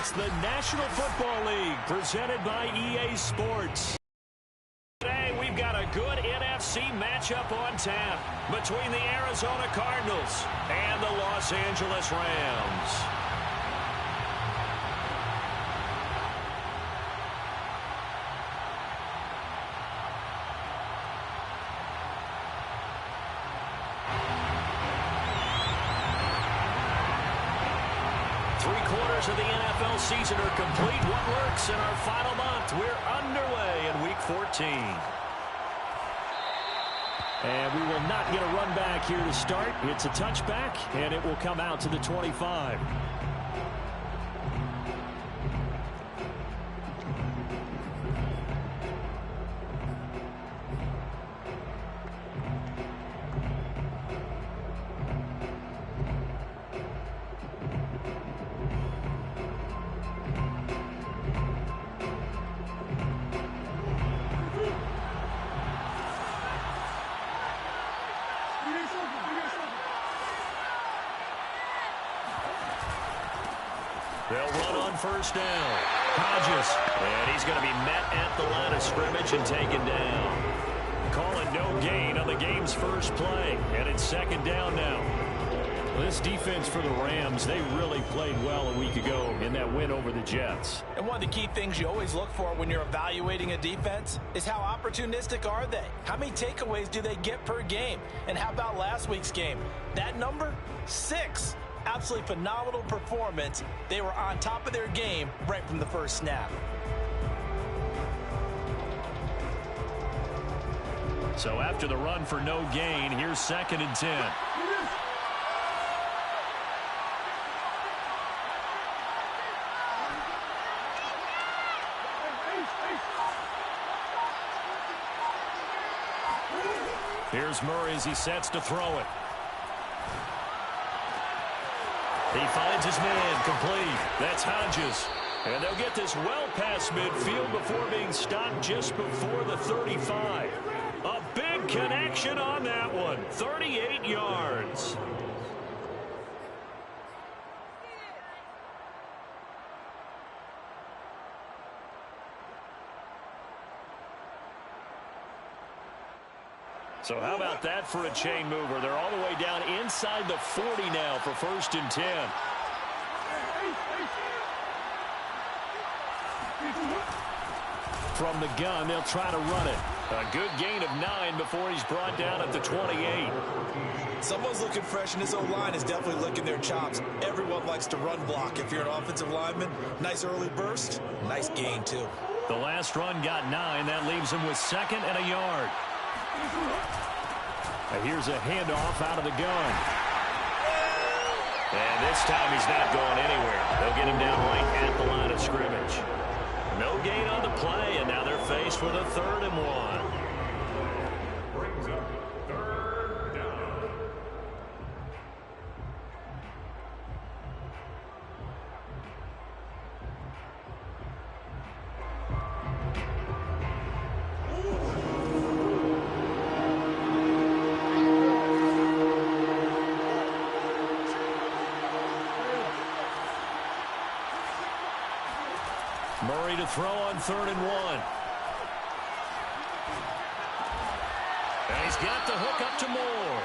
It's the National Football League presented by EA Sports. Today we've got a good NFC matchup on tap between the Arizona Cardinals and the Los Angeles Rams. Three-quarters of the NFL season are complete. What works in our final month? We're underway in Week 14. And we will not get a run back here to start. It's a touchback, and it will come out to the 25. They'll run on first down. Hodges. And he's going to be met at the line of scrimmage and taken down. Calling no gain on the game's first play. And it's second down now. Well, this defense for the Rams, they really played well a week ago in that win over the Jets. And one of the key things you always look for when you're evaluating a defense is how opportunistic are they? How many takeaways do they get per game? And how about last week's game? That number? 6. Absolutely phenomenal performance. They were on top of their game right from the first snap. So after the run for no gain, here's 2nd and 10. Here's Murray as he sets to throw it. He finds his man complete. That's Hodges. And they'll get this well past midfield before being stopped just before the 35. A big connection on that one. 38 yards. So how about that for a chain mover? They're all the way down inside the 40 now for 1st and 10. From the gun, they'll try to run it. A good gain of 9 before he's brought down at the 28. Someone's looking fresh, and this O-line is definitely licking their chops. Everyone likes to run block if you're an offensive lineman. Nice early burst. Nice gain, too. The last run got 9. That leaves him with 2nd and a yard. Here's a handoff out of the gun. And this time he's not going anywhere. They'll get him down right at the line of scrimmage. No gain on the play, and now they're faced with a 3rd and 1. Brings up 3rd down. Murray to throw on 3rd and 1. And he's got the hook up to Moore.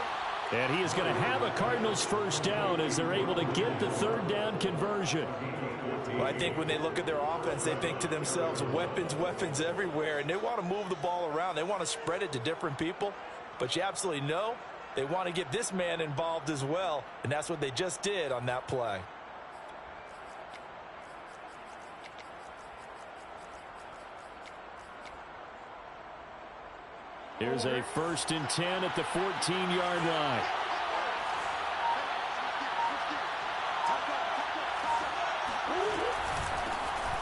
And he is going to have a Cardinals first down as they're able to get the 3rd down conversion. Well, I think when they look at their offense, they think to themselves, weapons, weapons everywhere, and they want to move the ball around. They want to spread it to different people. But you absolutely know they want to get this man involved as well, and that's what they just did on that play. Here's a 1st and 10 at the 14-yard line.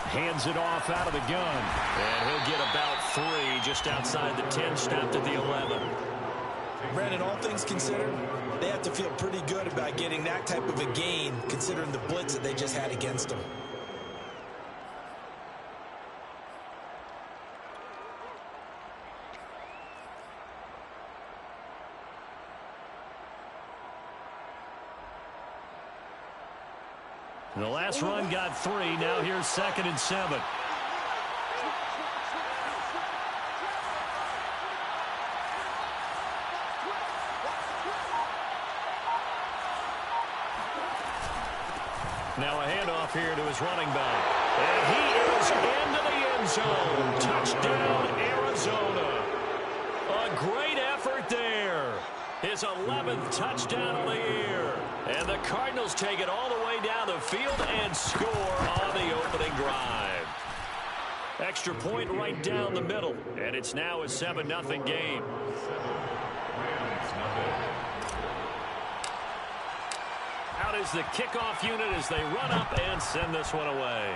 Hands it off out of the gun. And he'll get about 3 just outside the 10, stopped at the 11. Brandon, all things considered, they have to feel pretty good about getting that type of a gain considering the blitz that they just had against them. The last run got 3. Now here's 2nd and 7. Now a handoff here to his running back. And he is into the end zone. Touchdown, Arizona. A great effort there. His 11th touchdown of the year. And the Cardinals take it all the way down the field and score on the opening drive. Extra point right down the middle. And it's now a 7-0 game. Out is the kickoff unit as they run up and send this one away.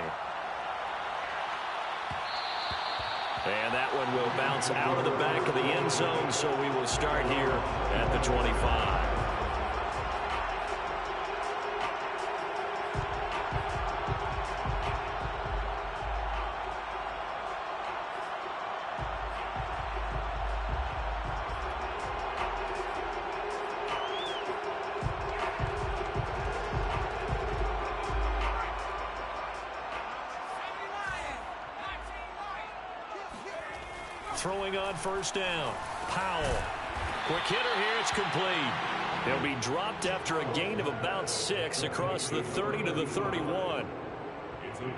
And that one will bounce out of the back of the end zone, so we will start here at the 25. Throwing on first down. Powell. Quick hitter here. It's complete. He'll be dropped after a gain of about 6 across the 30 to the 31.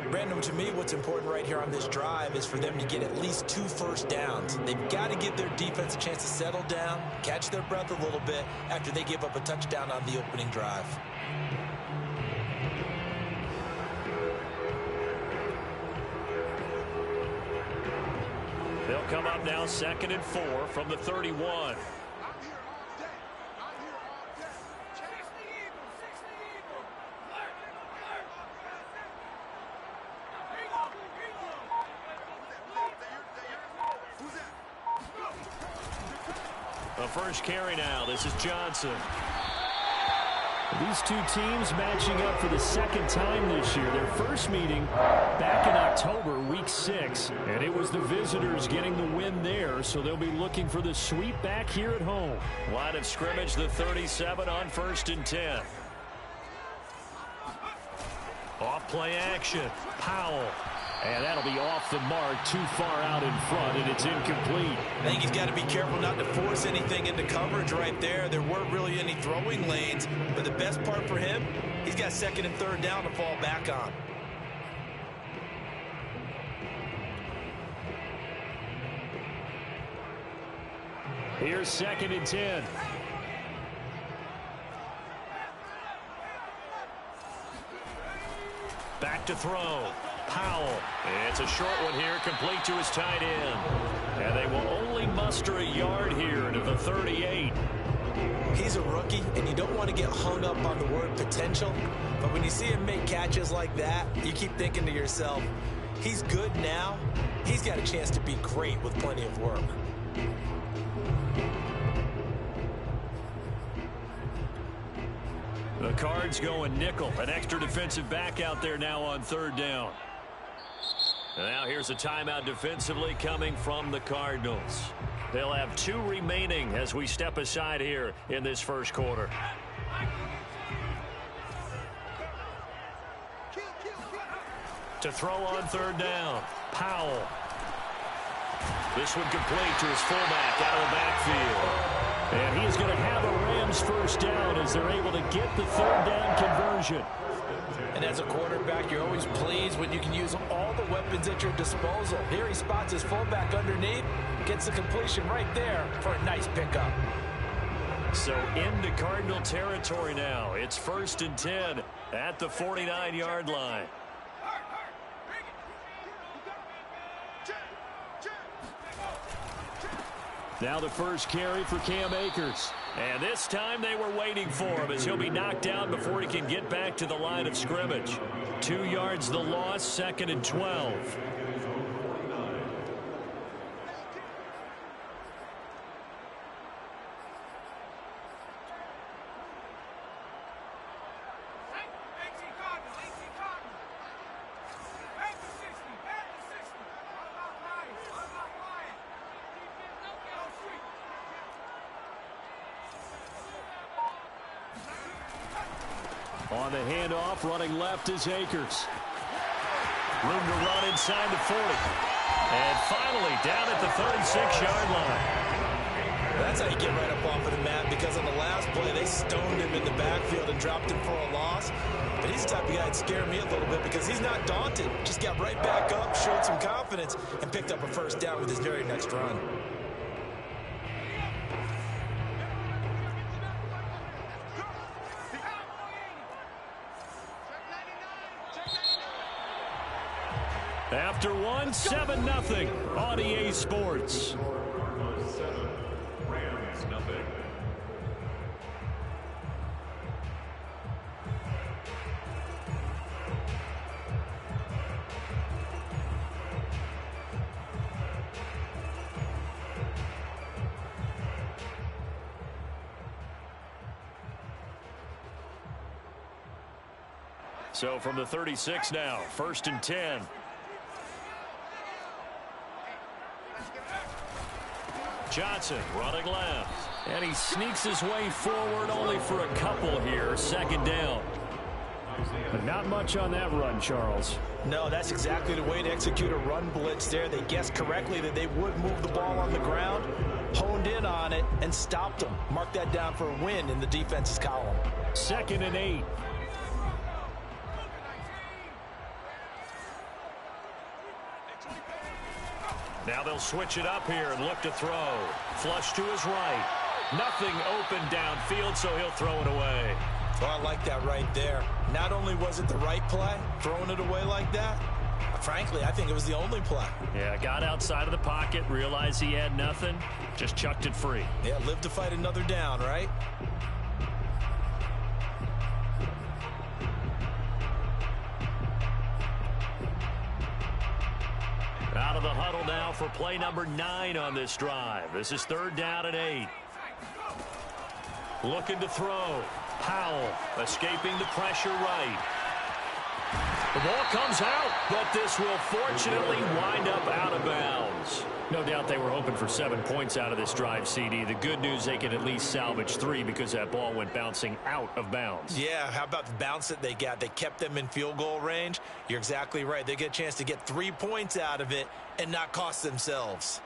Brandon, to me, what's important right here on this drive is for them to get at least 2 first downs. They've got to give their defense a chance to settle down, catch their breath a little bit after they give up a touchdown on the opening drive. They'll come up now 2nd and 4 from the 31. The first carry now. This is Johnson. These two teams matching up for the 2nd time this year. Their first meeting back in October, week 6. And it was the visitors getting the win there, so they'll be looking for the sweep back here at home. Line of scrimmage, the 37 on 1st and 10. Off play action. Powell. And that'll be off the mark, too far out in front, and it's incomplete. I think he's got to be careful not to force anything into coverage right there. There weren't really any throwing lanes, but the best part for him, he's got 2nd and 3rd down to fall back on. Here's 2nd and 10. Back to throw. Powell. It's a short one here, complete to his tight end. And they will only muster a yard here to the 38. He's a rookie, and you don't want to get hung up on the word potential. But when you see him make catches like that, you keep thinking to yourself, he's good now. He's got a chance to be great with plenty of work. The Cards going nickel. An extra defensive back out there now on 3rd down. And now here's a timeout defensively coming from the Cardinals. They'll have 2 remaining as we step aside here in this first quarter. To throw on 3rd down. Powell. This one complete to his fullback out of the backfield. And he is going to have a Rams first down as they're able to get the 3rd down conversion. And as a quarterback, you're always pleased when you can use all the weapons at your disposal. Here he spots his fullback underneath, gets the completion right there for a nice pickup. So into Cardinal territory now. It's 1st and 10 at the 49-yard line. Now the first carry for Cam Akers. And this time they were waiting for him as he'll be knocked down before he can get back to the line of scrimmage. 2 yards the loss, 2nd and 12. On the handoff, running left is Akers. Room to run inside the 40. And finally down at the 36-yard line. That's how you get right up off of the mat, because on the last play, they stoned him in the backfield and dropped him for a loss. But he's the type of guy that scared me a little bit because he's not daunted. Just got right back up, showed some confidence, and picked up a first down with his very next run. After one, 7-0 on EA Sports. So from the 36 now, 1st and 10. Johnson running left. And he sneaks his way forward only for a couple here. 2nd down. But not much on that run, Charles. No, that's exactly the way to execute a run blitz there. They guessed correctly that they would move the ball on the ground, honed in on it, and stopped them. Mark that down for a win in the defense's column. 2nd and 8. Now they'll switch it up here and look to throw. Flush to his right. Nothing open downfield, so he'll throw it away. Well, I like that right there. Not only was it the right play, throwing it away like that, frankly, I think it was the only play. Yeah, got outside of the pocket, realized he had nothing, just chucked it free. Yeah, live to fight another down, right? Out of the huddle now for play number 9 on this drive. This is 3rd down and 8. Looking to throw. Powell escaping the pressure right. The ball comes out, but this will fortunately wind up out of bounds. No doubt they were hoping for 7 points out of this drive, CD. The good news, they can at least salvage 3 because that ball went bouncing out of bounds. Yeah, how about the bounce that they got? They kept them in field goal range. You're exactly right. They get a chance to get 3 points out of it and not cost themselves.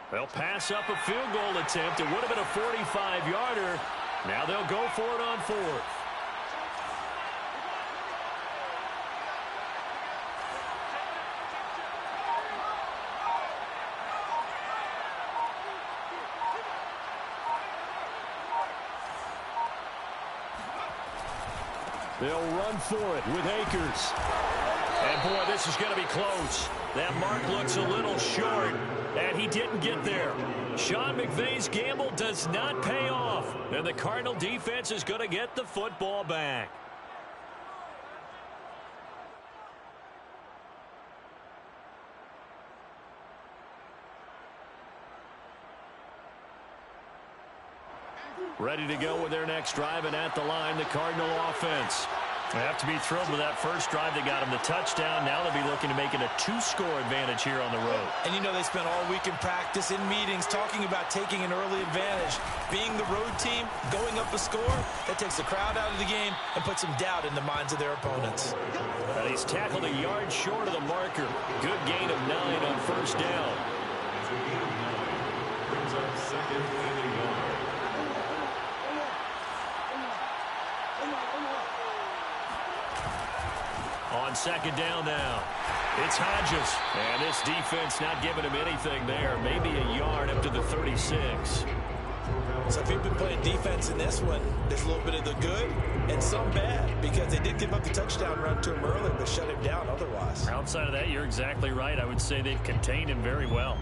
They'll pass up a field goal attempt. It would have been a 45-yarder. Now they'll go for it on 4th. They'll run for it with Akers. And, boy, this is going to be close. That mark looks a little short, and he didn't get there. Sean McVay's gamble does not pay off, and the Cardinal defense is going to get the football back. Ready to go with their next drive, and at the line, the Cardinal offense. They have to be thrilled with that first drive. They got him the touchdown. Now they'll be looking to make it a 2-score advantage here on the road. And you know they spent all week in practice, in meetings, talking about taking an early advantage. Being the road team, going up a score, that takes the crowd out of the game and puts some doubt in the minds of their opponents. And he's tackled a yard short of the marker. Good gain of 9 on 1st down. Brings up 2nd and 1. On 2nd down now, it's Hodges. And this defense not giving him anything there. Maybe a yard up to the 36. So if you've been playing defense in this one, there's a little bit of the good and some bad, because they did give up the touchdown run to him early, but shut him down otherwise. Outside of that, you're exactly right. I would say they've contained him very well.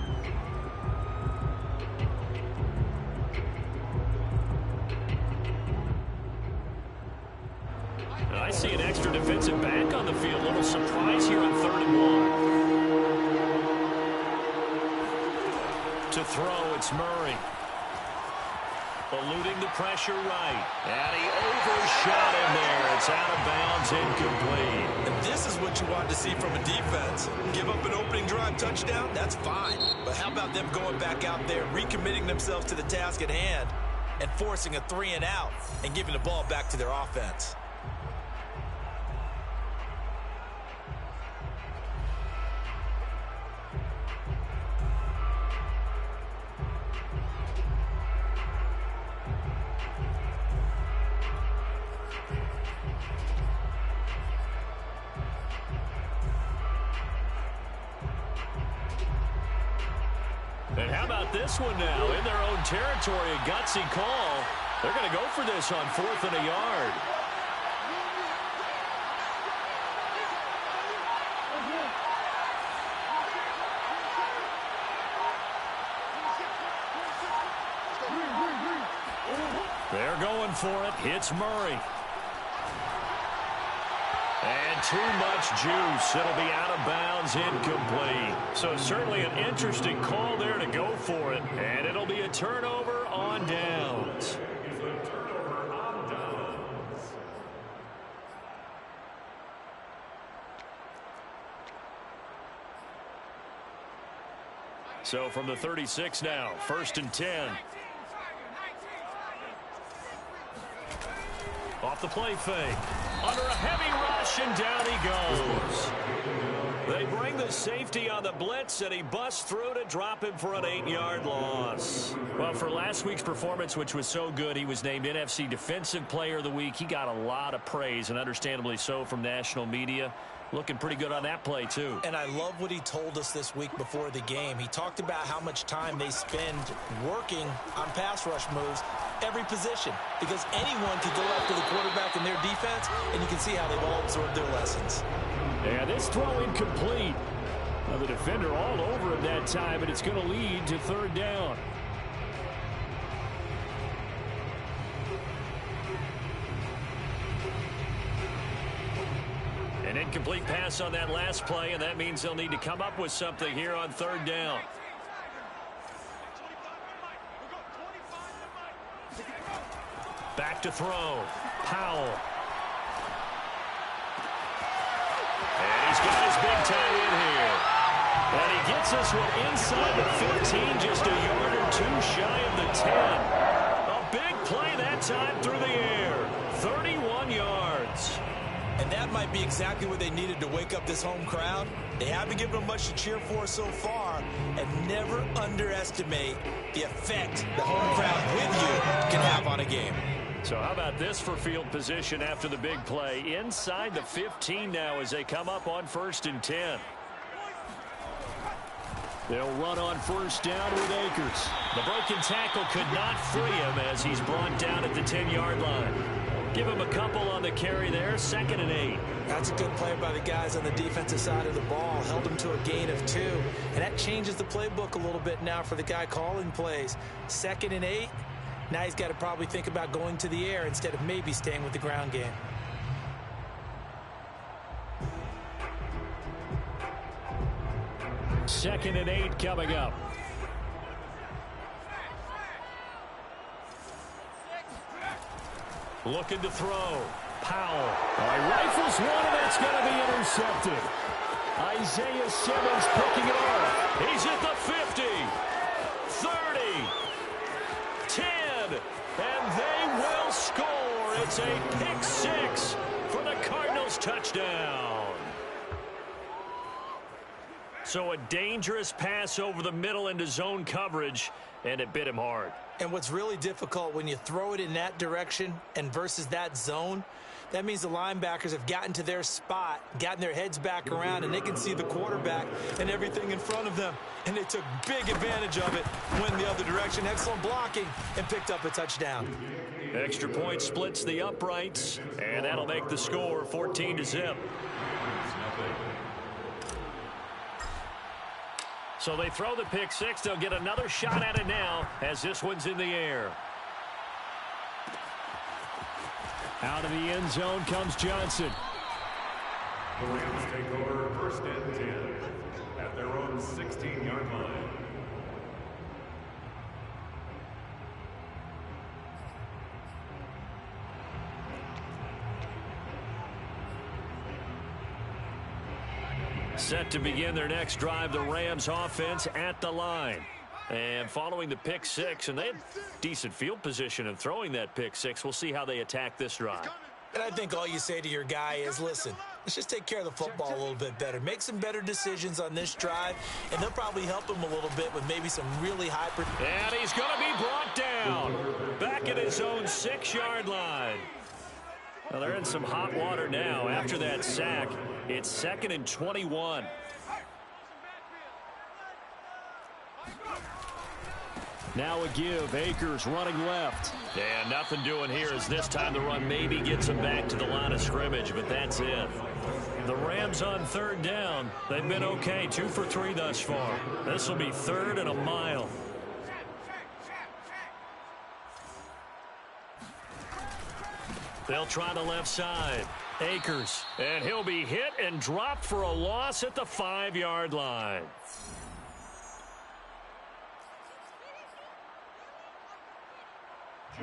I see an extra defensive back on the field. A little surprise here on 3rd and 1. To throw, it's Murray. Eluding the pressure right. And he overshot him there. It's out of bounds, incomplete. And this is what you want to see from a defense. Give up an opening drive touchdown, that's fine. But how about them going back out there, recommitting themselves to the task at hand, and forcing a 3-and-out and giving the ball back to their offense? And how about this one now? In their own territory, a gutsy call. They're going to go for this on 4th and a yard. They're going for it. It's Murray. And too much juice. It'll be out of bounds, incomplete. So certainly an interesting call there to go for it. And it'll be a turnover on downs. So from the 36 now, 1st and 10. Off the play fake. Under a heavy rush, and down he goes. They bring the safety on the blitz, and he busts through to drop him for an 8-yard loss. Well, for last week's performance, which was so good, he was named NFC Defensive Player of the Week. He got a lot of praise, and understandably so, from national media. Looking pretty good on that play, too. And I love what he told us this week before the game. He talked about how much time they spend working on pass rush moves, every position, because anyone can go after the quarterback in their defense, and you can see how they've all absorbed their lessons. And this throw incomplete. Now the defender all over him that time, and it's going to lead to 3rd down. An incomplete pass on that last play, and that means they'll need to come up with something here on 3rd down. Back to throw. Powell. And he's got his big time in here. And he gets this one inside the 15, just a yard or two shy of the 10. A big play that time through the air. 31 yards. And that might be exactly what they needed to wake up this home crowd. They haven't given them much to cheer for so far, and never underestimate the effect the home crowd with you can have on a game. So how about this for field position after the big play? Inside the 15 now as they come up on 1st and 10. They'll run on 1st down with Akers. The broken tackle could not free him as he's brought down at the 10-yard line. Give him a couple on the carry there, 2nd and 8. That's a good play by the guys on the defensive side of the ball. Held him to a gain of 2. And that changes the playbook a little bit now for the guy calling plays. 2nd and 8. Now he's got to probably think about going to the air instead of maybe staying with the ground game. Second and 8 coming up. Looking to throw. Powell. Rifles one, and that's going to be intercepted. Isaiah Simmons picking it off. He's at the 50. 30. 10. And they will score. It's a pick 6 for the Cardinals touchdown. So a dangerous pass over the middle into zone coverage, and it bit him hard. And what's really difficult when you throw it in that direction and versus that zone, that means the linebackers have gotten to their spot, gotten their heads back around, and they can see the quarterback and everything in front of them. And they took big advantage of it, went the other direction, excellent blocking, and picked up a touchdown. Extra point splits the uprights, and that'll make the score 14-0. So they throw the pick 6. They'll get another shot at it now as this one's in the air. Out of the end zone comes Johnson. The Rams take over 1st and 10 at their own 16-yard line. Set to begin their next drive, the Rams offense at the line. And following the pick six, and they had decent field position in throwing that pick six. We'll see how they attack this drive. And I think all you say to your guy is, listen, let's just take care of the football a little bit better. Make some better decisions on this drive, and they'll probably help him a little bit with maybe some really high... And he's going to be brought down back at his own 6-yard line. Well, they're in some hot water now. After that sack, it's 2nd and 21. Now a give. Akers running left. And nothing doing here as this time the run maybe gets him back to the line of scrimmage, but that's it. The Rams on 3rd down. They've been okay, 2 for 3 thus far. This will be 3rd and a mile. They'll try the left side. Akers. And he'll be hit and dropped for a loss at the 5-yard line.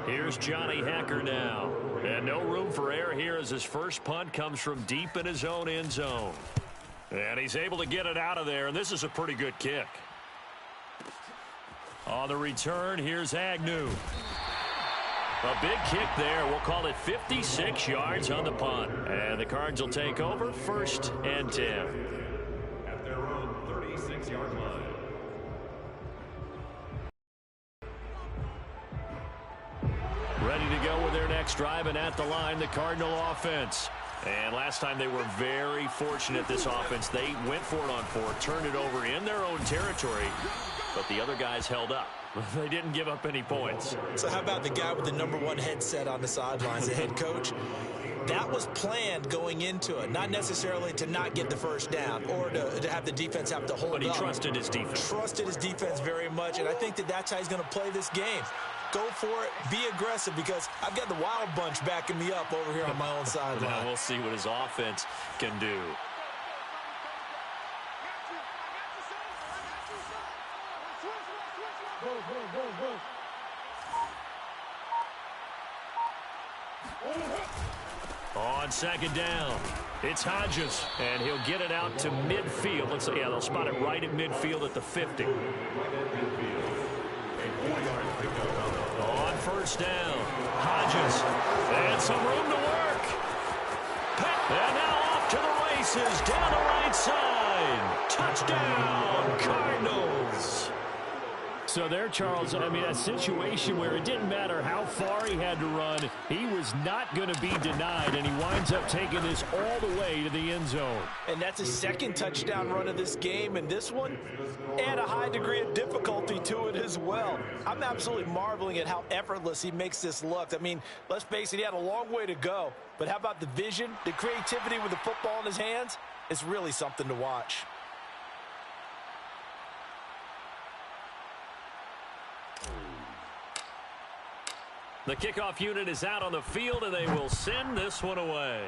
Here's Johnny Hacker now. And no room for error here as his first punt comes from deep in his own end zone. And he's able to get it out of there, and this is a pretty good kick. On the return, here's Agnew. A big kick there. We'll call it 56 yards on the punt. And the Cards will take over 1st and 10. At their own 36-yard line. Ready to go with their next drive, and at the line, the Cardinal offense. And last time they were very fortunate, this offense. They went for it on 4, turned it over in their own territory, but the other guys held up. They didn't give up any points. So how about the guy with the #1 headset on the sidelines, the head coach? That was planned going into it, not necessarily to not get the first down or to have the defense have to hold up. But he trusted his defense. Trusted his defense very much, and I think that's how he's going to play this game. Go for it, be aggressive, because I've got the Wild Bunch backing me up over here on my own sideline. Now we'll see what his offense can do. On 2nd down, it's Hodges, and he'll get it out to midfield. Let's say, yeah, they'll spot it right at midfield at the 50. On 1st down, Hodges, and some room to work. And now off to the races, down the right side. Touchdown, Cardinals. So there, Charles, I mean, a situation where it didn't matter how far he had to run, he was not going to be denied, and he winds up taking this all the way to the end zone. And that's his 2nd touchdown run of this game, and this one, and a high degree of difficulty to it as well. I'm absolutely marveling at how effortless he makes this look. I mean, let's face it, he had a long way to go, but how about the vision, the creativity with the football in his hands? It's really something to watch. The kickoff unit is out on the field, and they will send this one away.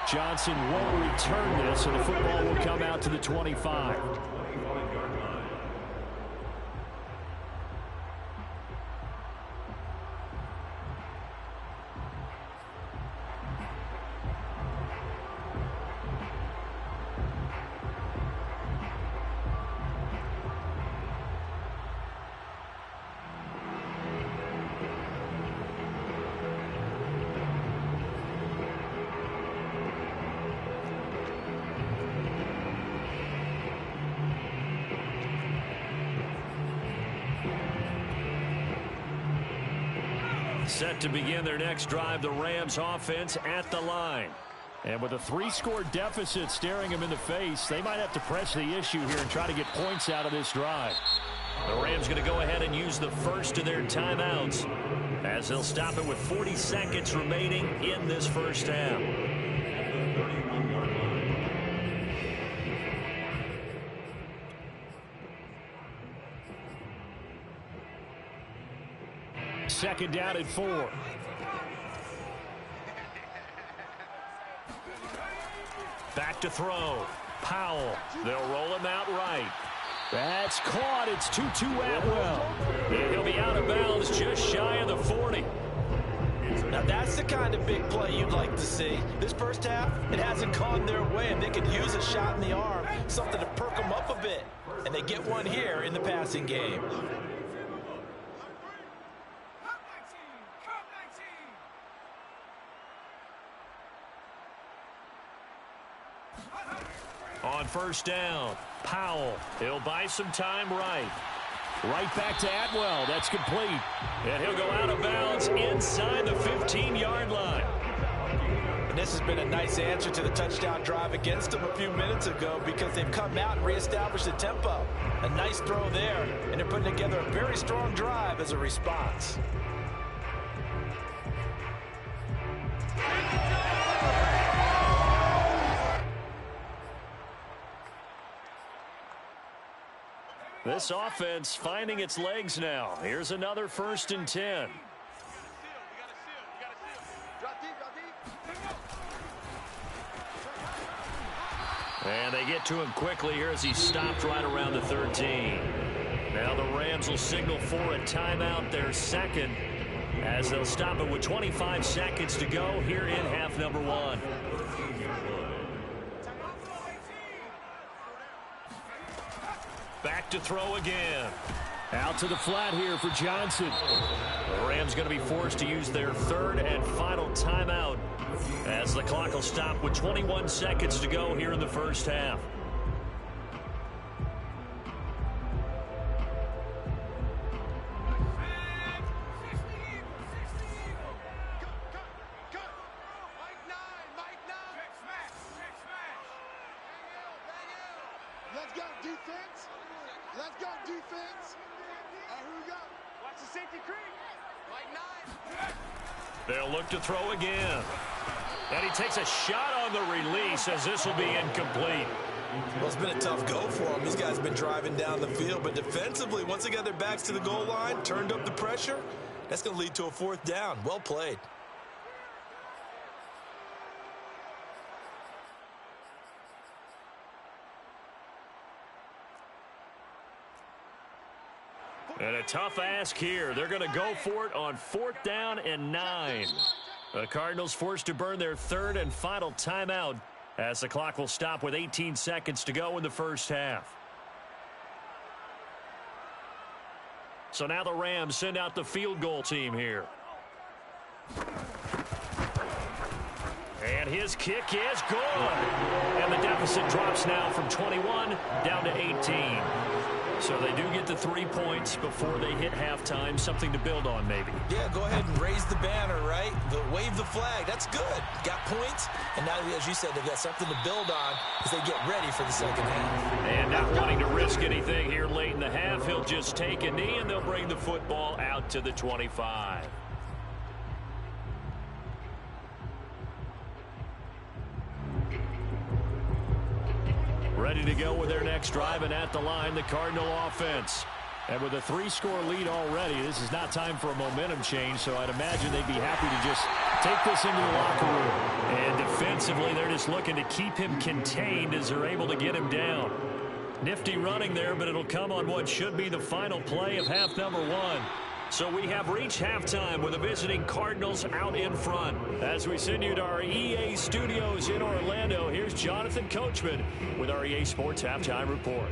Johnson won't return this, and the football will come out to the 25. Set to begin their next drive, the Rams offense at the line. And with a 3-score deficit staring them in the face, they might have to press the issue here and try to get points out of this drive. The Rams going to go ahead and use the first of their timeouts as they'll stop it with 40 seconds remaining in this first half. Second down at 4. Back to throw. Powell. They'll roll him out right. That's caught. It's Tutu Atwell. And he'll be out of bounds just shy of the 40. Now that's the kind of big play you'd like to see. This first half, it hasn't gone their way, and they could use a shot in the arm, something to perk them up a bit. And they get one here in the passing game. On first down, Powell. He'll buy some time right. Right back to Atwell. That's complete. And he'll go out of bounds inside the 15-yard line. And this has been a nice answer to the touchdown drive against them a few minutes ago because they've come out and reestablished the tempo. A nice throw there, and they're putting together a very strong drive as a response. This offense finding its legs now. Here's another 1st and 10. And they get to him quickly here as he stopped right around the 13. Now the Rams will signal for a timeout, their second, as they'll stop it with 25 seconds to go here in half number 1. Back to throw again. Out to the flat here for Johnson. The Rams going to be forced to use their 3rd and final timeout as the clock will stop with 21 seconds to go here in the first half. Let's go, defense. Let's go, defense. Here we go. Watch the safety creep. Like 9. They'll look to throw again. And he takes a shot on the release as this will be incomplete. Well, it's been a tough go for them. These guys have been driving down the field, but defensively, once they got their backs to the goal line, turned up the pressure, that's going to lead to a 4th down. Well played. And a tough ask here. They're going to go for it on 4th down and 9. The Cardinals forced to burn their 3rd and final timeout as the clock will stop with 18 seconds to go in the first half. So now the Rams send out the field goal team here. And his kick is good. And the deficit drops now from 21 down to 18. So they do get the 3 points before they hit halftime. Something to build on, maybe. Yeah, go ahead and raise the banner, right? Wave the flag. That's good. Got points. And now, as you said, they've got something to build on as they get ready for the second half. And not wanting to risk anything here late in the half, he'll just take a knee, and they'll bring the football out to the 25. Ready to go with their next drive, and at the line, the Cardinal offense. And with a 3-score lead already, this is not time for a momentum change, so I'd imagine they'd be happy to just take this into the locker room. And defensively, they're just looking to keep him contained as they're able to get him down. Nifty running there, but it'll come on what should be the final play of half number 1. So we have reached halftime with the visiting Cardinals out in front. As we send you to our EA studios in Orlando, here's Jonathan Coachman with our EA Sports Halftime Report.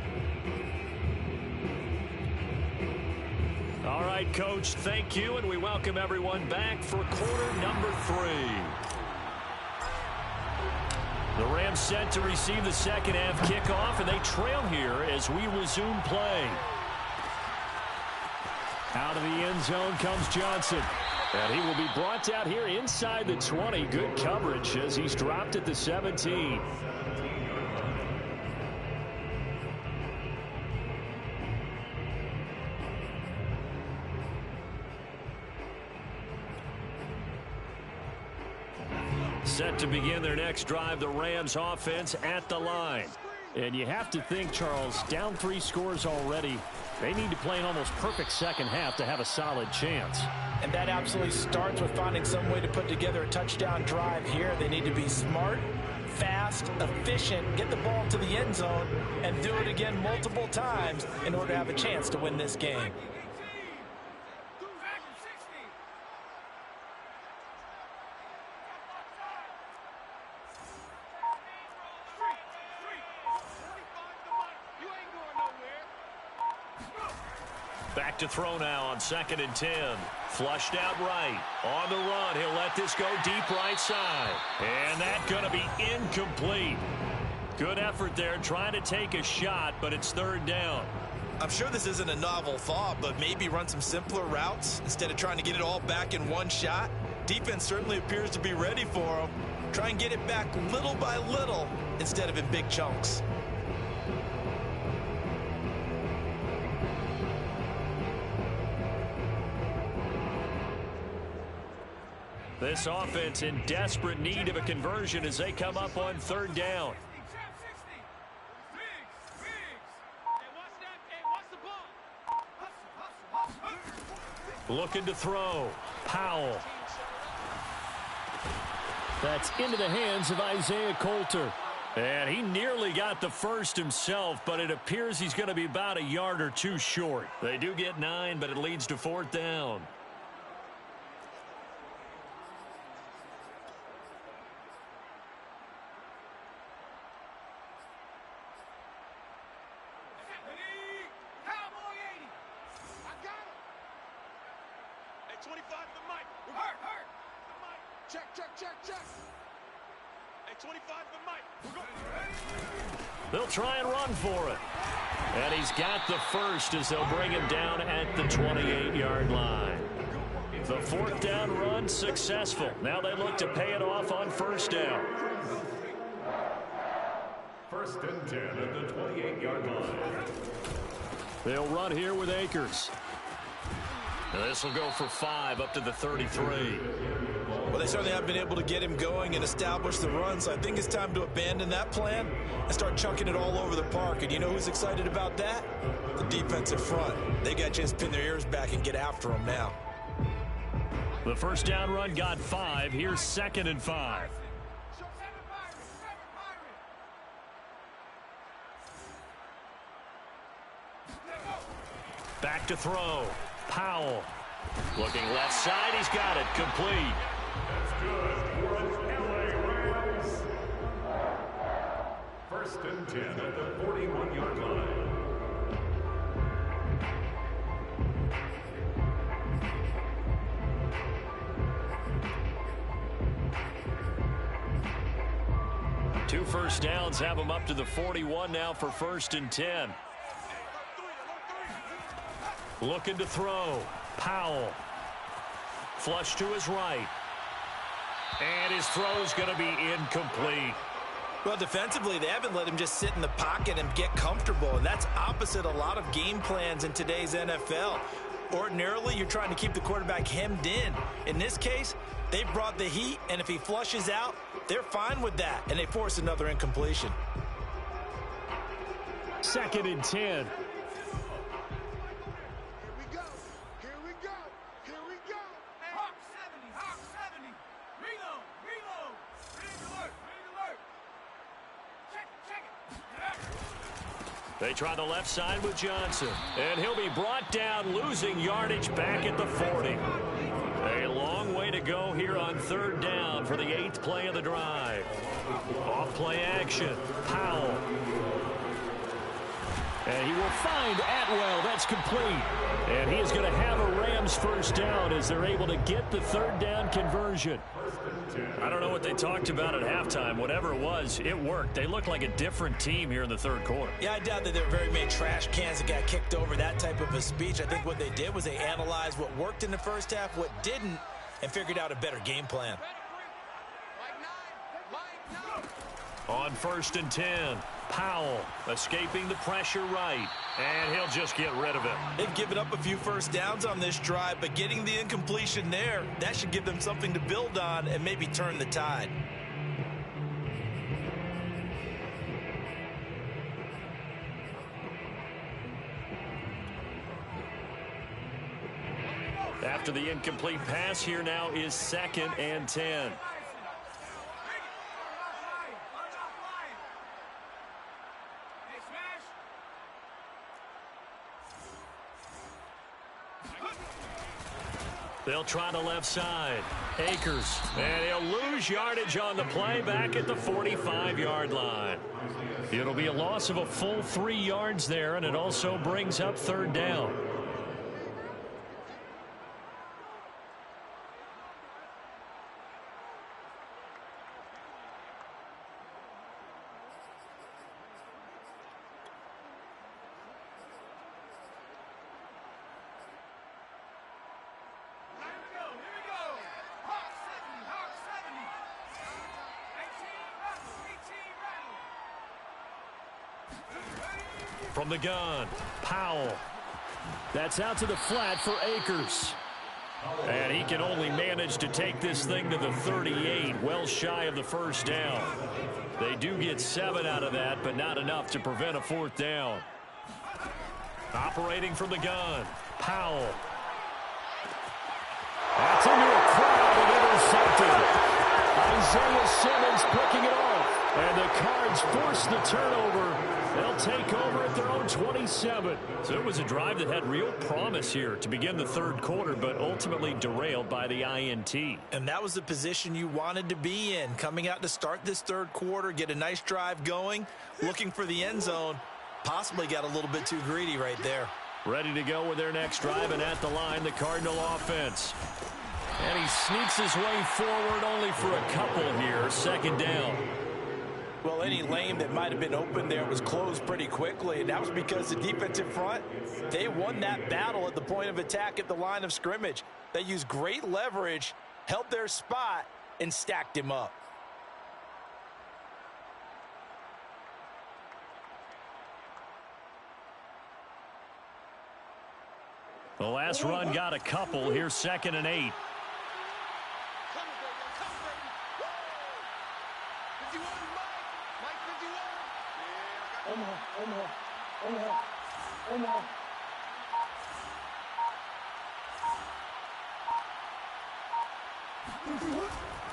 All right, Coach, thank you, and we welcome everyone back for quarter number 3. The Rams set to receive the second half kickoff, and they trail here as we resume play. Out of the end zone comes Johnson. And he will be brought out here inside the 20. Good coverage as he's dropped at the 17. Set to begin their next drive, the Rams offense at the line. And you have to think, Charles, down 3 scores already. They need to play an almost perfect second half to have a solid chance. And that absolutely starts with finding some way to put together a touchdown drive here. They need to be smart, fast, efficient, get the ball to the end zone, and do it again multiple times in order to have a chance to win this game. Back to throw now on 2nd and 10. Flushed out right. On the run, he'll let this go deep right side. And that's going to be incomplete. Good effort there trying to take a shot, but it's 3rd down. I'm sure this isn't a novel thought, but maybe run some simpler routes instead of trying to get it all back in one shot. Defense certainly appears to be ready for him. Try and get it back little by little instead of in big chunks. This offense in desperate need of a conversion as they come up on 3rd down. Looking to throw. Powell. That's into the hands of Isaiah Coulter. And he nearly got the first himself, but it appears he's going to be about a yard or two short. They do get 9, but it leads to 4th down. They'll try and run for it. And he's got the first as they'll bring him down at the 28-yard line. The 4th down run successful. Now they look to pay it off on 1st down. 1st and 10 at the 28-yard line. They'll run here with Akers. This will go for 5 up to the 33. Well, they certainly have been able to get him going and establish the run, so I think it's time to abandon that plan and start chunking it all over the park. And you know who's excited about that? The defensive front. They got a chance to pin their ears back and get after him now. The 1st down run got 5. Here's 2nd and 5. Back to throw. Powell. Looking left side. He's got it. Complete. That's good for an LA Rams. 1st and 10 at the 41-yard line. Two 1st downs have them up to the 41 now for 1st and 10. Looking to throw. Powell. Flush to his right. And his throw's going to be incomplete. Well, defensively, they haven't let him just sit in the pocket and get comfortable, and that's opposite a lot of game plans in today's NFL. Ordinarily, you're trying to keep the quarterback hemmed in. In this case, they brought the heat, and if he flushes out, they're fine with that, and they force another incompletion. 2nd and 10. They try the left side with Johnson. And he'll be brought down, losing yardage back at the 40. A long way to go here on 3rd down for the 8th play of the drive. Off play action. Powell. And he will find Atwell. That's complete. And he is going to have a Rams 1st down as they're able to get the 3rd down conversion. I don't know what they talked about at halftime. Whatever it was, it worked. They looked like a different team here in the 3rd quarter. Yeah, I doubt that there were very many trash cans that got kicked over, that type of a speech. I think what they did was they analyzed what worked in the 1st half, what didn't, and figured out a better game plan. On 1st and 10, Powell escaping the pressure right, and he'll just get rid of it. They've given up a few 1st downs on this drive, but getting the incompletion there, that should give them something to build on and maybe turn the tide. After the incomplete pass, here now is 2nd and 10. They'll try the left side. Akers. And he'll lose yardage on the play back at the 45-yard line. It'll be a loss of a full 3 yards there, and it also brings up 3rd down. From the gun, Powell. That's out to the flat for Akers. And he can only manage to take this thing to the 38, well shy of the first down. They do get 7 out of that, but not enough to prevent a 4th down. Operating from the gun, Powell. That's into a crowd and intercepted. Isaiah Simmons picking it off. And the Cards force the turnover. They'll take over at their own 27. So it was a drive that had real promise here to begin the 3rd quarter, but ultimately derailed by the INT. And that was the position you wanted to be in, coming out to start this 3rd quarter, get a nice drive going, looking for the end zone. Possibly got a little bit too greedy right there. Ready to go with their next drive, and at the line, the Cardinal offense. And he sneaks his way forward only for a couple here. 2nd down. Well, any lane that might have been open there was closed pretty quickly, and that was because the defensive front, they won that battle at the point of attack at the line of scrimmage. They used great leverage, held their spot, and stacked him up. The last run got a couple. Here's 2nd and 8.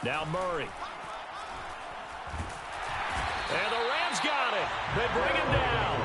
Now Murray. And the Rams got it. They bring him down.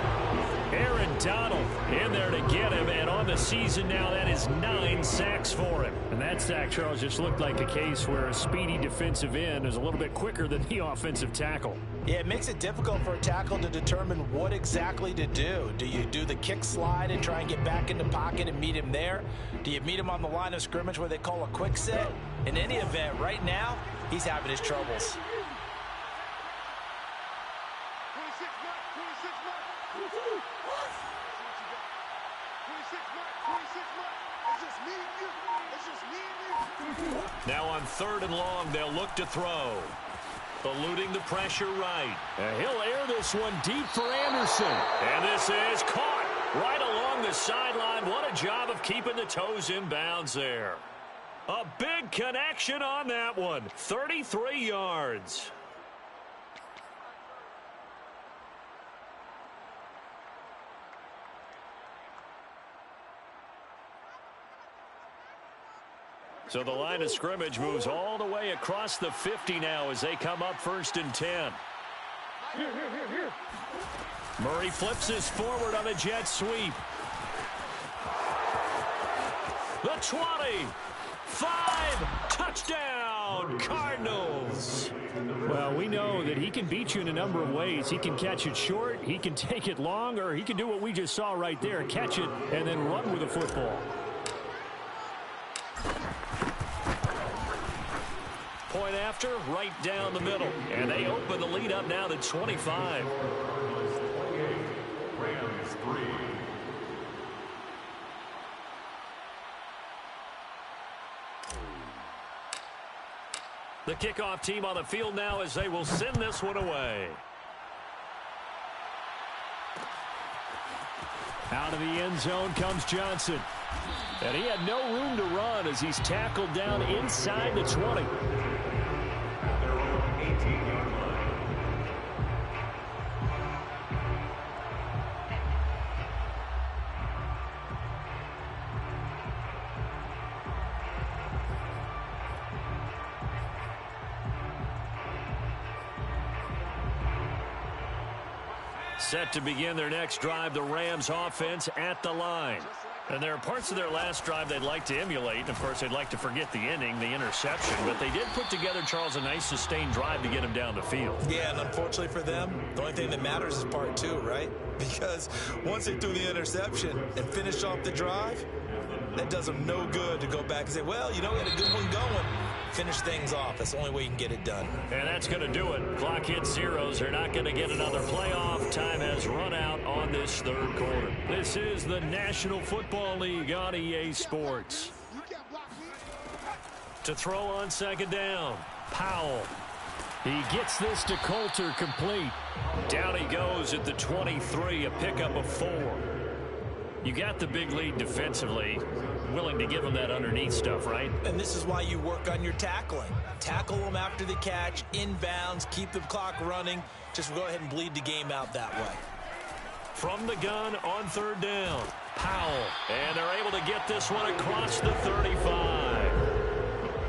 Aaron Donald in there to get him, and on the season now, that is 9 sacks for him. And that sack, Charles, just looked like a case where a speedy defensive end is a little bit quicker than the offensive tackle. Yeah, it makes it difficult for a tackle to determine what exactly to do. Do you do the kick slide and try and get back in the pocket and meet him there? Do you meet him on the line of scrimmage where they call a quick set? In any event, right now, he's having his troubles. Now on 3rd and long, they'll look to throw. Eluding the pressure right. And he'll air this one deep for Anderson. And this is caught right along the sideline. What a job of keeping the toes in bounds there. A big connection on that one. 33 yards. So the line of scrimmage moves all the way across the 50 now as they come up 1st and 10. Murray flips this forward on a jet sweep. The 20. 5. Touchdown, Cardinals. Well, we know that he can beat you in a number of ways. He can catch it short, he can take it long, or he can do what we just saw right there, catch it and then run with the football. Point after, right down the middle. And they open the lead up now to 25. Rams 3. The kickoff team on the field now as they will send this one away. Out of the end zone comes Johnson. And he had no room to run as he's tackled down inside the 20. Their own 18-yard line. Set to begin their next drive, the Rams offense at the line. And there are parts of their last drive they'd like to emulate. And, of course, they'd like to forget the ending, the interception. But they did put together, Charles, a nice sustained drive to get him down the field. Yeah, and unfortunately for them, the only thing that matters is part 2, right? Because once they threw the interception and finished off the drive, that does them no good to go back and say, well, you know, we had a good one going. Finish things off. That's the only way you can get it done. And that's going to do it. Clock hits zeros. They're not going to get another playoff. Time has run out on this 3rd quarter. This is the National Football League on EA Sports. To throw on 2nd down, Powell. He gets this to Coulter complete. Down he goes at the 23, a pickup of 4. You got the big lead defensively. Willing to give him that underneath stuff, right? And this is why you work on your tackling. Tackle them after the catch, inbounds, keep the clock running. Just go ahead and bleed the game out that way. From the gun on 3rd down, Powell. And they're able to get this one across the 35.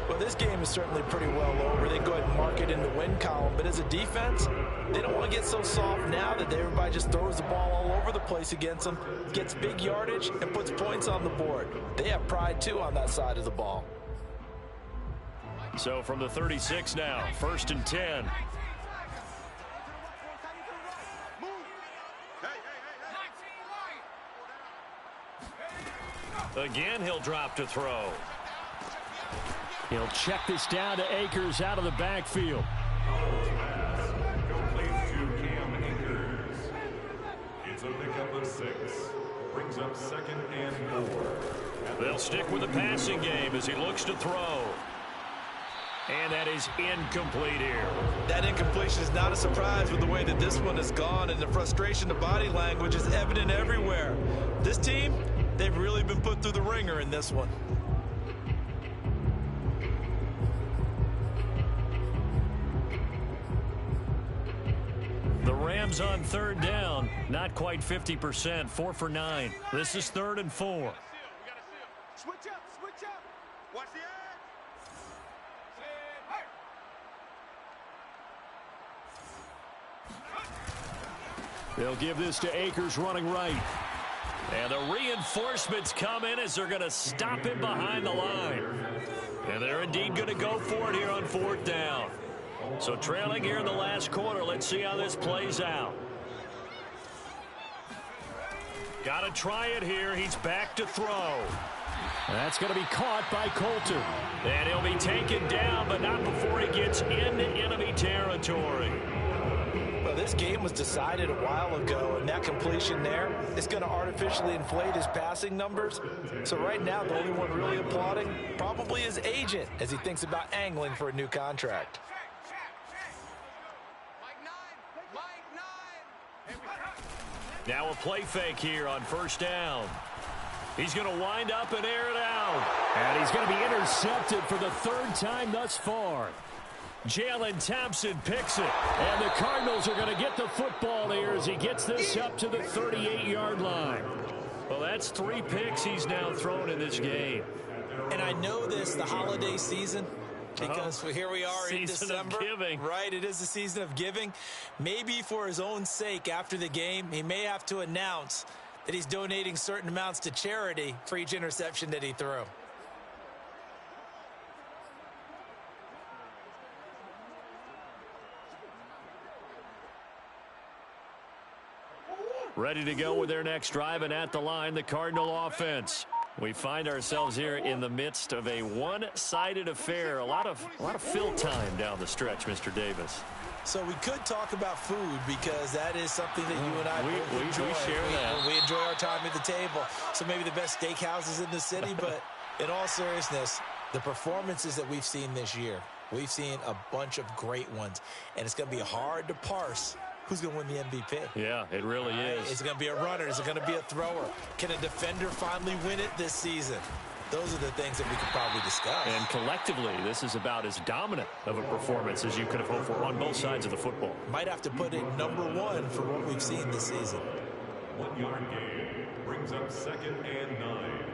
Well, this game is certainly pretty well over. They go ahead and mark it in the win column. But as a defense, they don't want to get so soft now that everybody just throws the ball all over the place against them, gets big yardage, and puts points on the board. They have pride, too, on that side of the ball. So from the 36 now, 1st and 10. Again, he'll drop to throw. He'll check this down to Akers out of the backfield. Complete to Cam Akers. It's a pickup of 6. Brings up 2nd and 4. They'll stick with the passing game as he looks to throw. And that is incomplete here. That incompletion is not a surprise with the way that this one has gone, and the frustration, the body language is evident everywhere. This team, they've really been put through the ringer in this one. The Rams on 3rd down, not quite 50%, 4 for 9. This is 3rd and 4. Switch up, switch up. Watch the edge. They'll give this to Akers running right. And the reinforcements come in as they're going to stop him behind the line. And they're indeed going to go for it here on 4th down. So trailing here in the last quarter. Let's see how this plays out. Got to try it here. He's back to throw. That's going to be caught by Coulter. And he'll be taken down, but not before he gets into enemy territory. Well, this game was decided a while ago, and that completion there is going to artificially inflate his passing numbers. So right now, the only one really applauding probably his agent as he thinks about angling for a new contract. Now a play fake here on 1st down. He's going to wind up and air it out. And he's going to be intercepted for the 3rd time thus far. Jalen Thompson picks it. And the Cardinals are going to get the football here as he gets this up to the 38-yard line. Well, that's 3 picks he's now thrown in this game. And I know this, the holiday season, because here we are in December. Season of giving. Right, it is the season of giving. Maybe for his own sake after the game, he may have to announce that he's donating certain amounts to charity for each interception that he threw. Ready to go with their next drive, and at the line, the Cardinal offense. We find ourselves here in the midst of a one-sided affair. A lot of fill time down the stretch, Mr. Davis. So we could talk about food because that is something that you and I both enjoy. We share that. We enjoy our time at the table. So maybe the best steakhouses in the city, but in all seriousness, the performances that we've seen this year, we've seen a bunch of great ones, and it's going to be hard to parse who's going to win the MVP. Yeah, it really is. Is it going to be a runner? Is it going to be a thrower? Can a defender finally win it this season? Those are the things that we could probably discuss. And collectively, this is about as dominant of a performance as you could have hoped for on both sides of the football. Might have to put it #1 for what we've seen this season. 1-yard gain brings up 2nd and 9.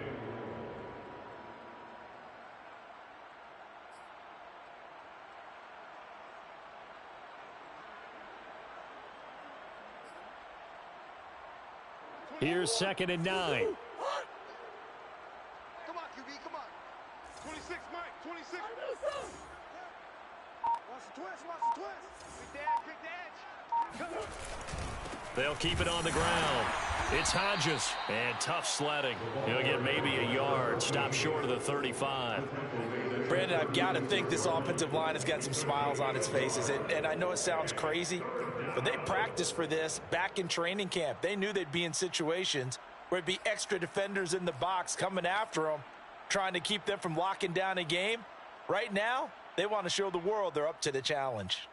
Here's 2nd and 9. Come on, QB, come on. 26, Mike, 26. Watch the twist, watch the twist. Quick the edge. They'll keep it on the ground. It's Hodges, and tough sledding. He'll get maybe a yard, stop short of the 35. Brandon, I've got to think this offensive line has got some smiles on its faces. And I know it sounds crazy, but they practiced for this back in training camp. They knew they'd be in situations where it'd be extra defenders in the box coming after them, trying to keep them from locking down a game. Right now, they want to show the world they're up to the challenge.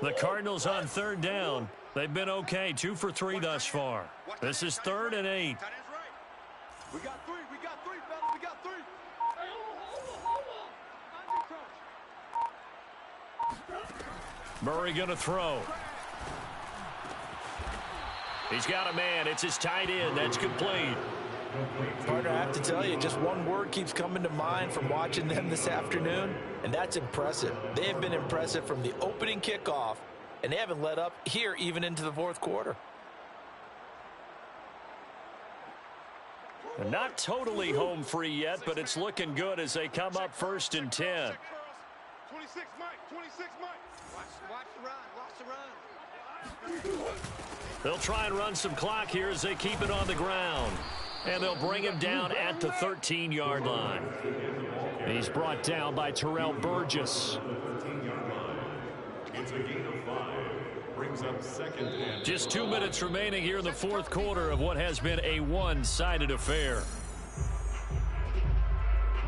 The Cardinals on third down. They've been okay, 2 for 3 thus far. This is 3rd and 8. We got three, fellas, we got 3. Murray going to throw. He's got a man. It's his tight end. That's complete. Partner, I have to tell you, just one word keeps coming to mind from watching them this afternoon, and that's impressive. They have been impressive from the opening kickoff, and they haven't let up here even into the 4th quarter. They're not totally home free yet, but it's looking good as they come up 1st and 10. 26, Mike. 26, Mike. Watch the run. Watch the run. They'll try and run some clock here as they keep it on the ground. And they'll bring him down at the 13-yard line. He's brought down by Terrell Burgess. It's a gain of 5. Brings up 2nd and... Just 2 minutes remaining here in the 4th quarter of what has been a one-sided affair.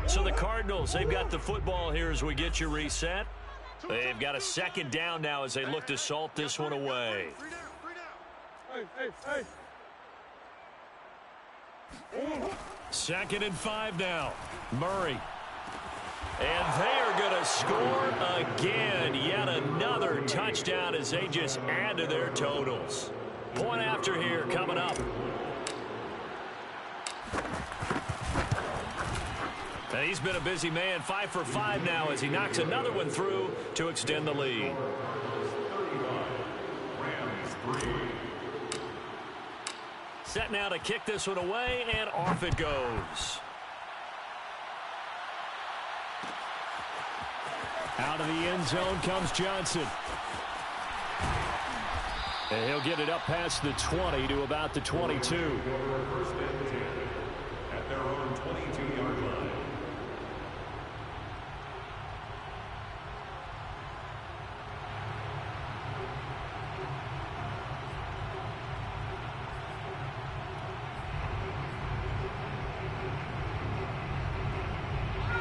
So the Cardinals, they've got the football here as we get you reset. They've got a 2nd down now as they look to salt this one away. Hey. 2nd and 5 now. Murray. And they are going to score again. Yet another touchdown as they just add to their totals. Point after here coming up. And he's been a busy man. 5 for 5 now as he knocks another one through to extend the lead. Rams 3. Set now to kick this one away, and off it goes. Out of the end zone comes Johnson. And he'll get it up past the 20 to about the 22. 1st and 10 at their own 22-yard line.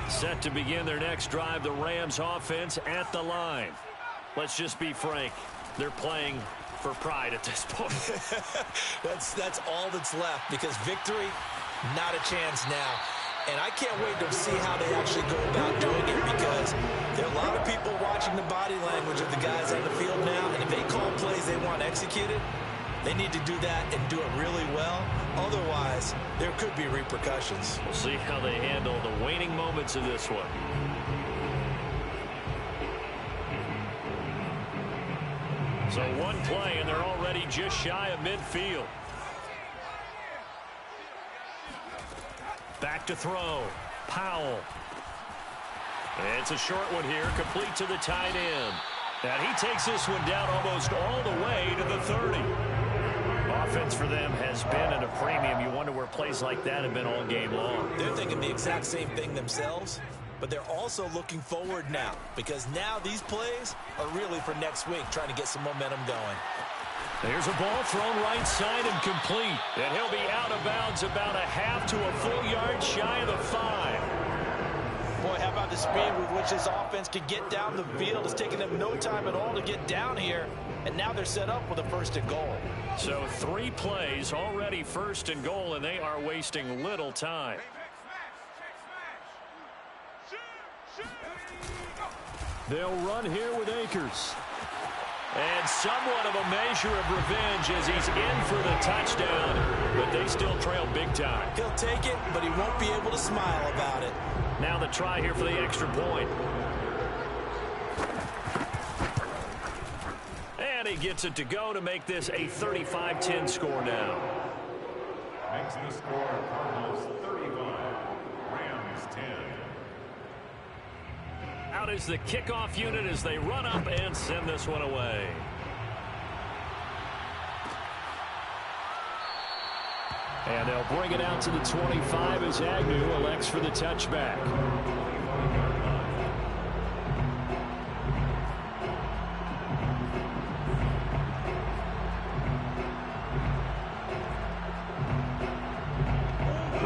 Set to begin their next drive, the Rams offense at the line. Let's just be frank. They're playing for pride at this point. That's all that's left, because victory, not a chance now. And I can't wait to see how they actually go about doing it, because there are a lot of people watching the body language of the guys on the field now, and if they call plays they want executed, they need to do that and do it really well. Otherwise, there could be repercussions. We'll see how they handle the waning moments of this one. So one play, and they're already just shy of midfield. Back to throw. Powell. It's a short one here, complete to the tight end. And he takes this one down almost all the way to the 30. Offense for them has been at a premium. You wonder where plays like that have been all game long. They're thinking the exact same thing themselves, but they're also looking forward now, because now these plays are really for next week, trying to get some momentum going. There's a ball thrown right side and complete. And he'll be out of bounds about a half to a full yard shy of the 5. Boy, how about the speed with which this offense could get down the field? It's taken them no time at all to get down here, and now they're set up with a 1st and goal. So 3 plays already 1st and goal, and they are wasting little time. They'll run here with Akers. And somewhat of a measure of revenge as he's in for the touchdown, but they still trail big time. He'll take it, but he won't be able to smile about it. Now the try here for the extra point. And he gets it to go to make this a 35-10 score now. Makes the score Cardinals 35, Rams 10. Out is the kickoff unit as they run up and send this one away. And they'll bring it out to the 25 as Agnew elects for the touchback.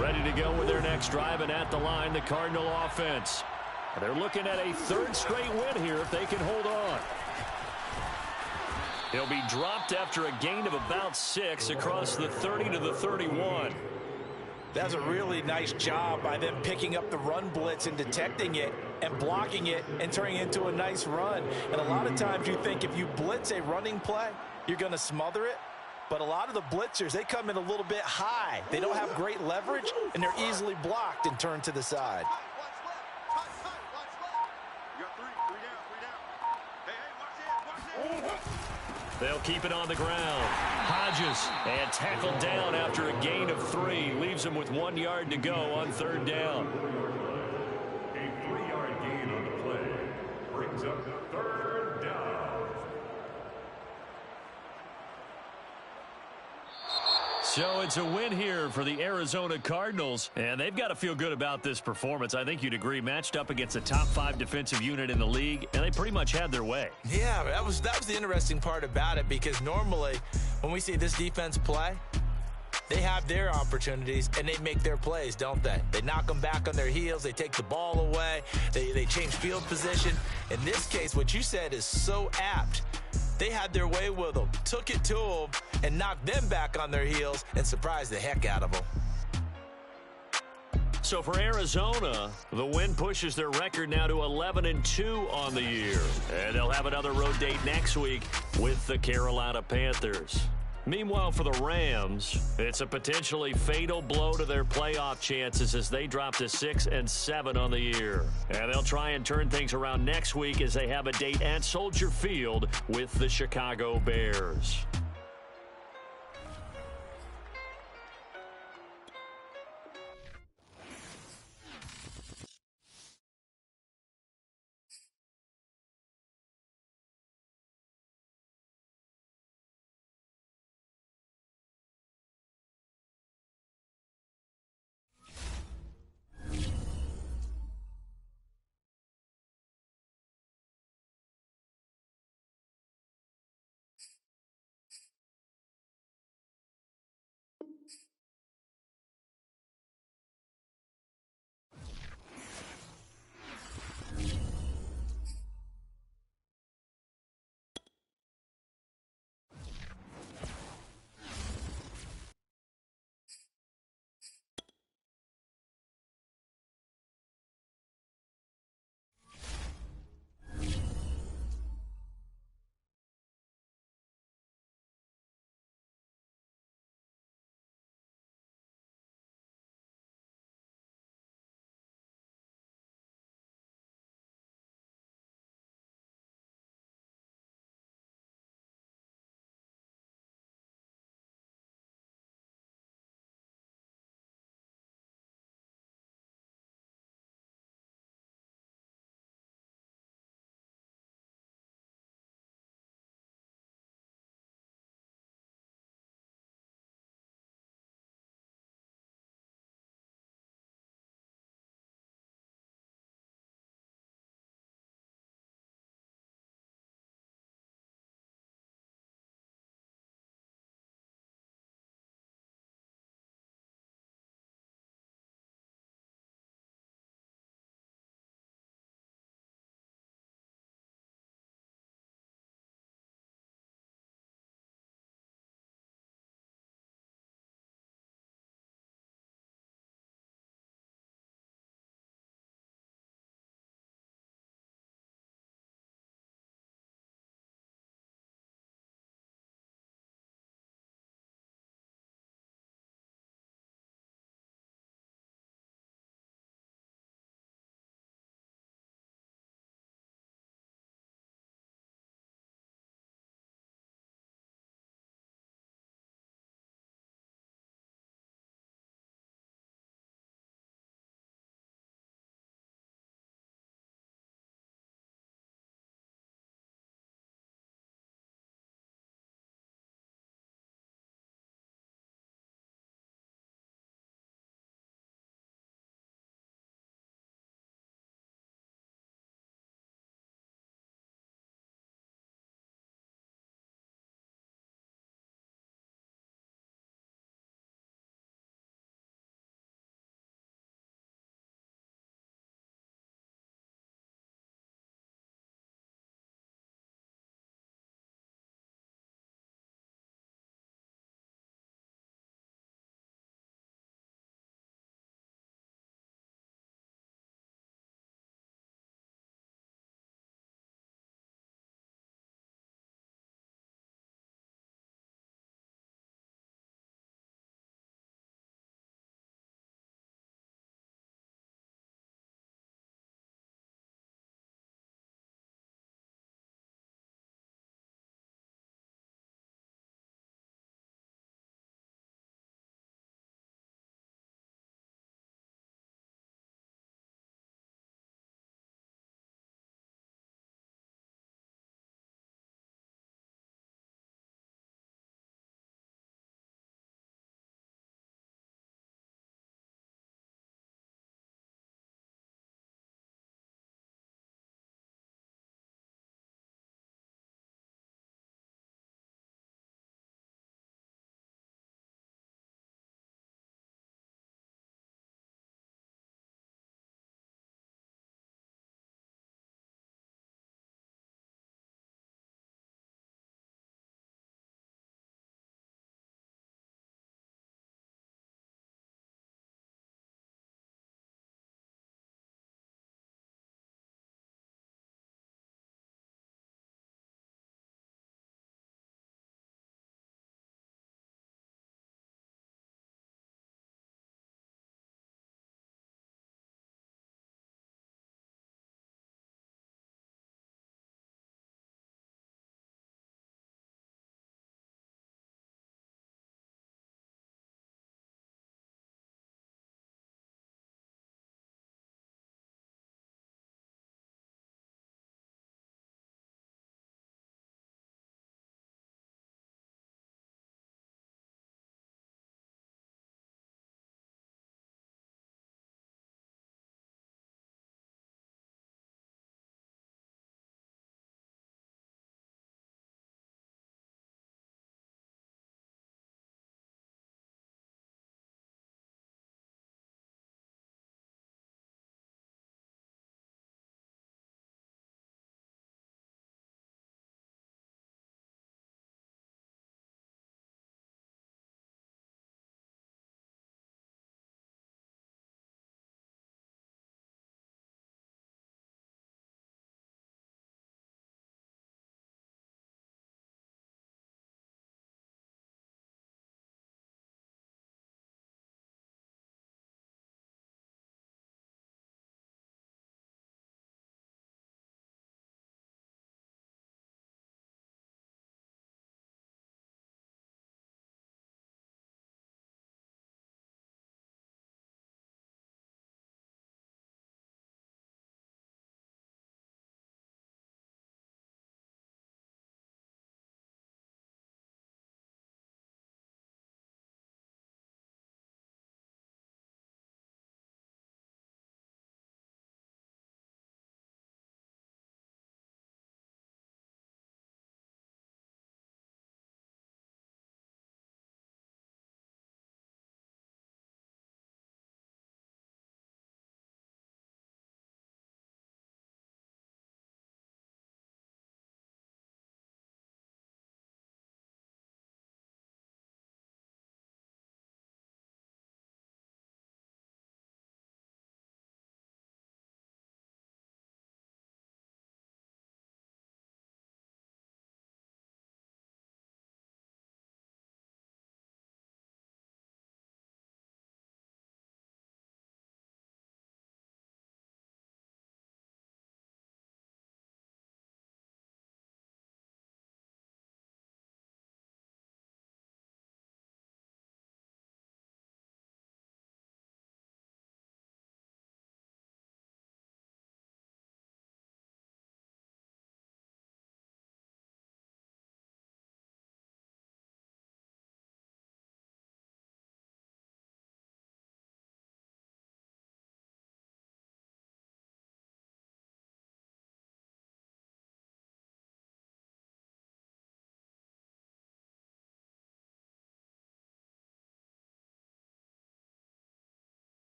Ready to go with their next drive, and at the line, the Cardinal offense. They're looking at a 3rd straight win here if they can hold on. He'll be dropped after a gain of about 6 across the 30 to the 31. That's a really nice job by them picking up the run blitz and detecting it and blocking it and turning it into a nice run. And a lot of times you think if you blitz a running play, you're going to smother it. But a lot of the blitzers, they come in a little bit high. They don't have great leverage, and they're easily blocked and turned to the side. They'll keep it on the ground. Hodges and tackled down after a gain of 3. Leaves him with 1 yard to go on 3rd down. A 3-yard gain on the play brings up 3rd down. So it's a win here for the Arizona Cardinals, and they've got to feel good about this performance. I think you'd agree, matched up against a top 5 defensive unit in the league, and they pretty much had their way. Yeah, that was the interesting part about it, because normally when we see this defense play, they have their opportunities and they make their plays, don't they? They knock them back on their heels. They take the ball away. They change field position. In this case, what you said is so apt. They had their way with them, took it to them, and knocked them back on their heels and surprised the heck out of them. So for Arizona, the win pushes their record now to 11-2 on the year. And they'll have another road date next week with the Carolina Panthers. Meanwhile, for the Rams, it's a potentially fatal blow to their playoff chances as they drop to 6-7 on the year. And they'll try and turn things around next week as they have a date at Soldier Field with the Chicago Bears.